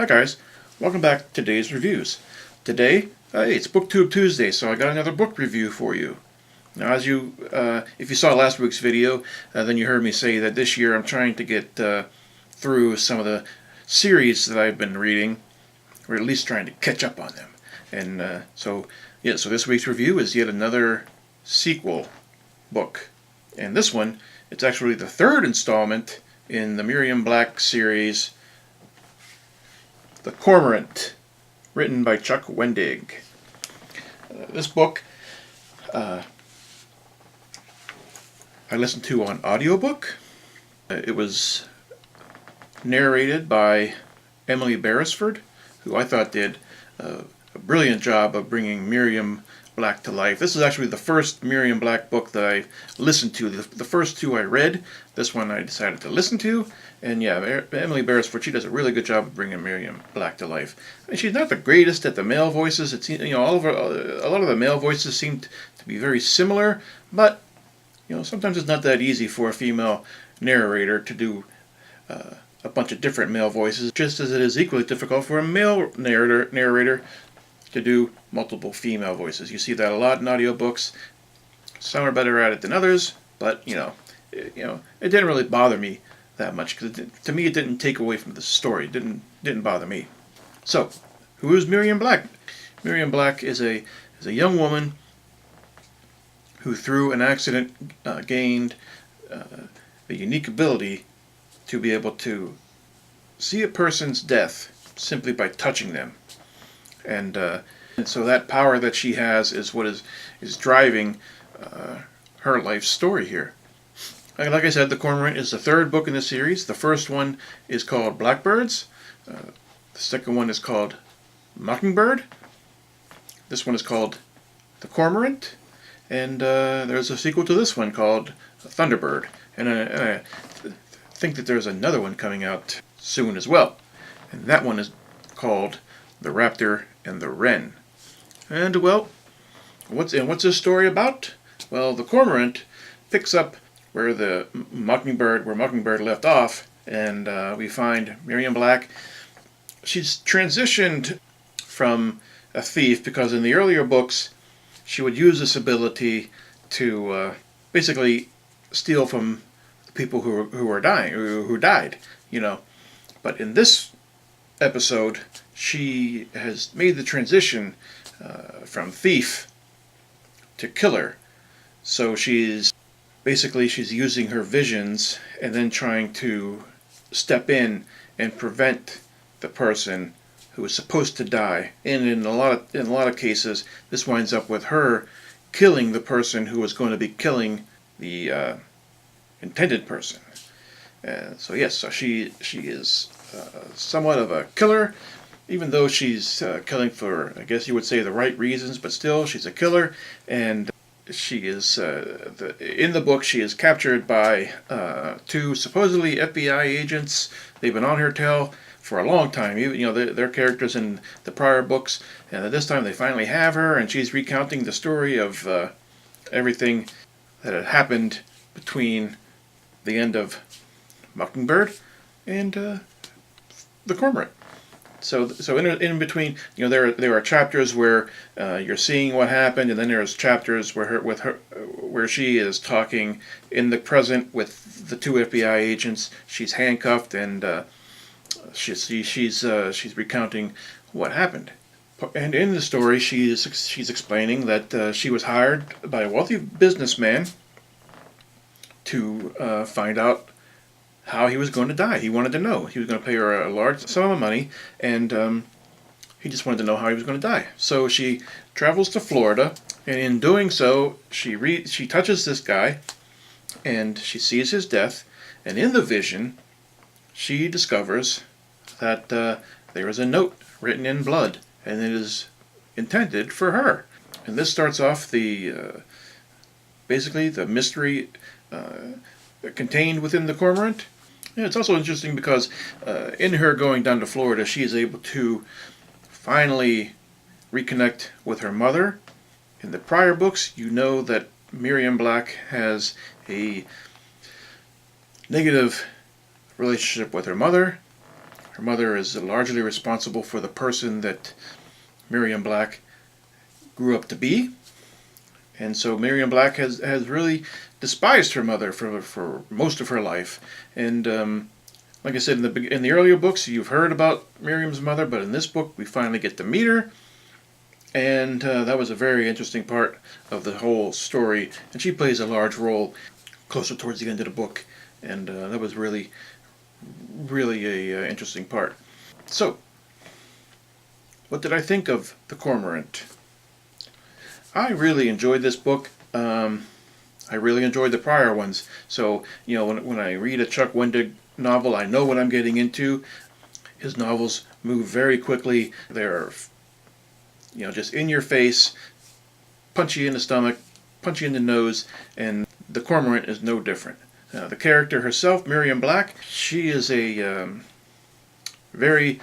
Hi guys, welcome back to today's reviews. Today, hey, it's BookTube Tuesday, so I got another book review for you. Now, if you saw last week's video, then you heard me say that this year I'm trying to get through some of the series that I've been reading, or at least trying to catch up on them. And so this week's review is yet another sequel book. And this one, it's actually the third installment in the Miriam Black series, The Cormorant, written by Chuck Wendig. This book I listened to on audiobook. It was narrated by Emily Beresford, who I thought did a brilliant job of bringing Miriam Black to life. This is actually the first Miriam Black book that I listened to. The first two I read. This one I decided to listen to. And yeah, Emily Beresford, she does a really good job of bringing Miriam Black to life. I mean, she's not the greatest at the male voices. It's, a lot of the male voices seem to be very similar, but sometimes it's not that easy for a female narrator to do a bunch of different male voices, just as it is equally difficult for a male narrator to do multiple female voices. You see that a lot in audiobooks. Some are better at it than others, but it didn't really bother me that much, because to me it didn't take away from the story. It didn't bother me. So, who is Miriam Black? Miriam Black is a young woman who, through an accident, gained a unique ability to be able to see a person's death simply by touching them. And so that power that she has is what is driving her life story here. Like I said, The Cormorant is the third book in the series. The first one is called Blackbirds. The second one is called Mockingbird. This one is called The Cormorant. And there's a sequel to this one called Thunderbird. And I think that there's another one coming out soon as well. And that one is called The Raptor and the Wren. And, well, what's this story about? Well, the Cormorant picks up where Mockingbird left off, and we find Miriam Black. She's transitioned from a thief, because in the earlier books she would use this ability to basically steal from the people who died. But in this episode, she has made the transition from thief to killer. So she's using her visions and then trying to step in and prevent the person who is supposed to die. And in a lot of cases, this winds up with her killing the person who is going to be killing the intended person. So she is somewhat of a killer, even though she's killing for, I guess you would say, the right reasons, but still she's a killer. And she is, in the book, she is captured by two supposedly FBI agents. They've been on her tail for a long time. They're characters in the prior books, and this time they finally have her, and she's recounting the story of everything that had happened between the end of Mockingbird and The Cormorant. So in between, there are chapters where you're seeing what happened, and then there's chapters where she is talking in the present with the two FBI agents. She's handcuffed, and she's recounting what happened. And in the story, she's explaining that she was hired by a wealthy businessman to find out how he was going to die. He wanted to know. He was going to pay her a large sum of money, and he just wanted to know how he was going to die. So she travels to Florida, and in doing so, she touches this guy, and she sees his death. And in the vision, she discovers that there is a note written in blood, and it is intended for her. And this starts off basically the mystery contained within the Cormorant. Yeah, it's also interesting because in her going down to Florida, she is able to finally reconnect with her mother. In the prior books, you know that Miriam Black has a negative relationship with her mother. Her mother is largely responsible for the person that Miriam Black grew up to be. And so Miriam Black has really despised her mother for most of her life. And like I said, in the earlier books, you've heard about Miriam's mother, but in this book, we finally get to meet her. And that was a very interesting part of the whole story. And she plays a large role closer towards the end of the book. And that was really a interesting part. So, what did I think of The Cormorant? I really enjoyed this book. I really enjoyed the prior ones. So, you know, when I read a Chuck Wendig novel, I know what I'm getting into. His novels move very quickly. They're, you know, just in your face, punch you in the stomach, punch you in the nose, and The Cormorant is no different. The character herself, Miriam Black, she is a very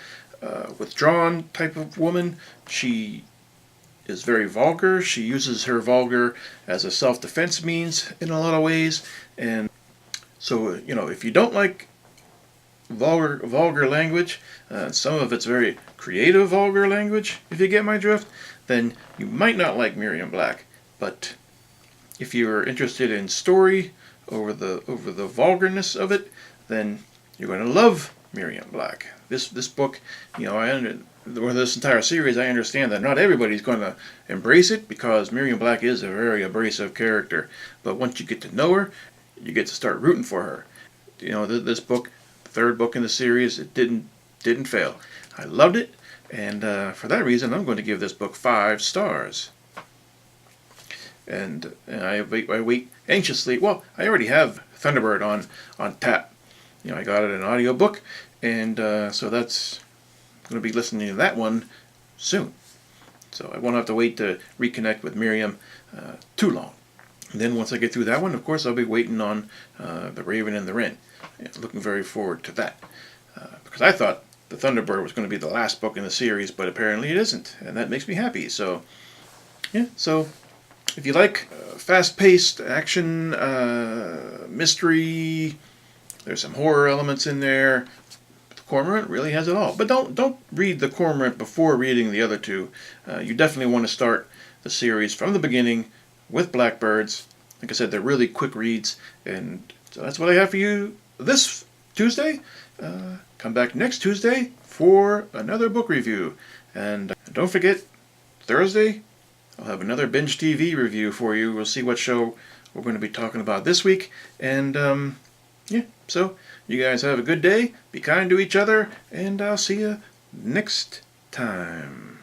withdrawn type of woman. She is very vulgar. She uses her vulgar as a self-defense means in a lot of ways. And so, you know, if you don't like vulgar language, some of it's very creative vulgar language, if you get my drift, then you might not like Miriam Black. But if you're interested in story over the vulgarness of it, then you're going to love Miriam Black. This book, you know, or this entire series, I understand that not everybody's going to embrace it because Miriam Black is a very abrasive character. But once you get to know her, you get to start rooting for her. You know, this book, the third book in the series, it didn't fail. I loved it, and for that reason, I'm going to give this book 5 stars. And I wait anxiously. Well, I already have Thunderbird on tap. You know, I got it in an audiobook, and so that's going to be listening to that one soon. So I won't have to wait to reconnect with Miriam too long. And then once I get through that one, of course, I'll be waiting on The Raven and the Wren. Yeah, looking very forward to that. Because I thought The Thunderbird was going to be the last book in the series, but apparently it isn't. And that makes me happy. So, yeah, so if you like fast-paced action, mystery, there's some horror elements in there. The Cormorant really has it all. But don't read The Cormorant before reading the other two. You definitely want to start the series from the beginning with Blackbirds. Like I said, they're really quick reads. And so that's what I have for you this Tuesday. Come back next Tuesday for another book review. And don't forget, Thursday, I'll have another Binge TV review for you. We'll see what show we're going to be talking about this week. And, yeah, so you guys have a good day. Be kind to each other. And I'll see you next time.